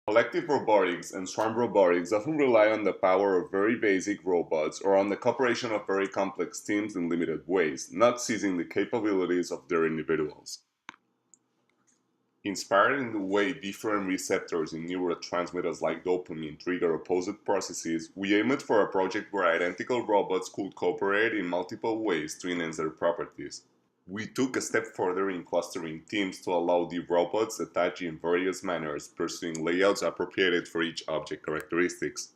Collective robotics and swarm robotics often rely on the power of very basic robots or on the cooperation of very complex teams in limited ways, not seizing the capabilities of their individuals. Inspired in the way different receptors in neurotransmitters like dopamine trigger opposite processes, we aimed for a project where identical robots could cooperate in multiple ways to enhance their properties. We took a step further in clustering teams to allow the robots attach in various manners, pursuing layouts appropriated for each object characteristics.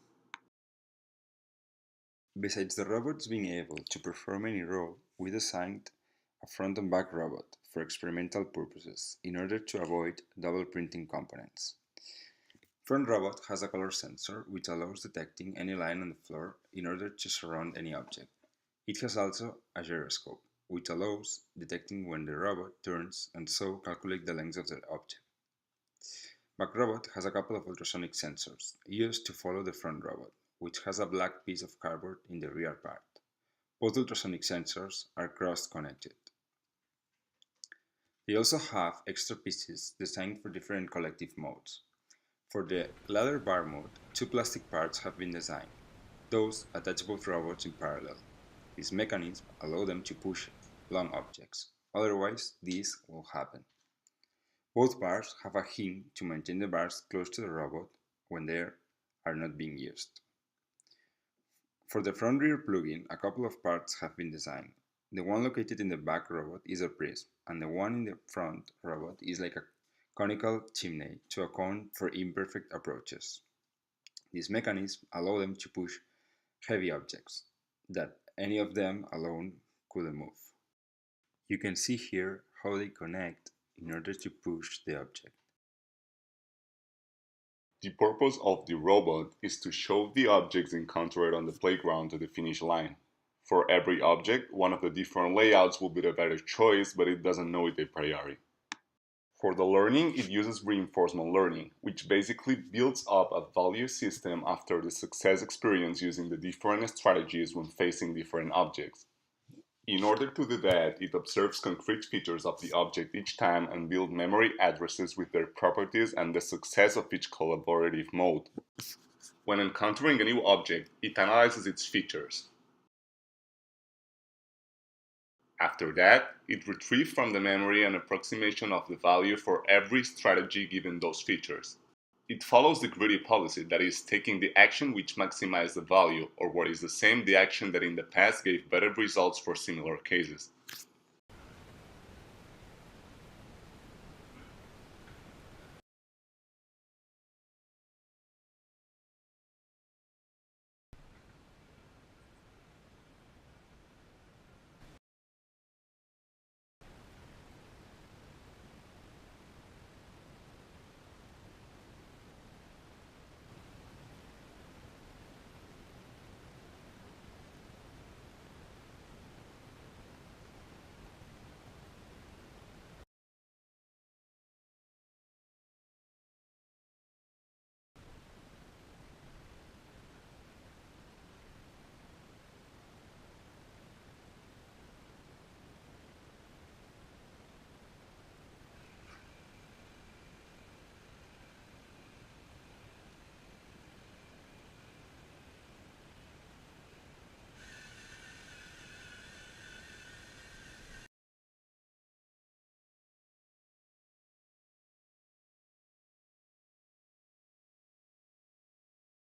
Besides the robots being able to perform any role, we designed a front and back robot for experimental purposes in order to avoid double printing components. Front robot has a color sensor which allows detecting any line on the floor in order to surround any object. It has also a gyroscope, which allows detecting when the robot turns and so calculate the length of the object. Back robot has a couple of ultrasonic sensors used to follow the front robot, which has a black piece of cardboard in the rear part. Both ultrasonic sensors are cross-connected. They also have extra pieces designed for different collective modes. For the ladder bar mode, two plastic parts have been designed. Those attach both robots in parallel. These mechanisms allow them to push long objects, otherwise this will happen. Both bars have a hinge to maintain the bars close to the robot when they are not being used. For the front rear plugin, a couple of parts have been designed. The one located in the back robot is a prism, and the one in the front robot is like a conical chimney to account for imperfect approaches. These mechanisms allow them to push heavy objects that any of them alone couldn't move. You can see here how they connect in order to push the object. The purpose of the robot is to show the objects encountered on the playground to the finish line. For every object, one of the different layouts will be the better choice, but it doesn't know it a priori. For the learning, it uses reinforcement learning, which basically builds up a value system after the success experience using the different strategies when facing different objects. In order to do that, it observes concrete features of the object each time and builds memory addresses with their properties and the success of each collaborative mode. When encountering a new object, it analyzes its features. After that, it retrieves from the memory an approximation of the value for every strategy given those features. It follows the greedy policy, that is, taking the action which maximizes the value, or what is the same, the action that in the past gave better results for similar cases.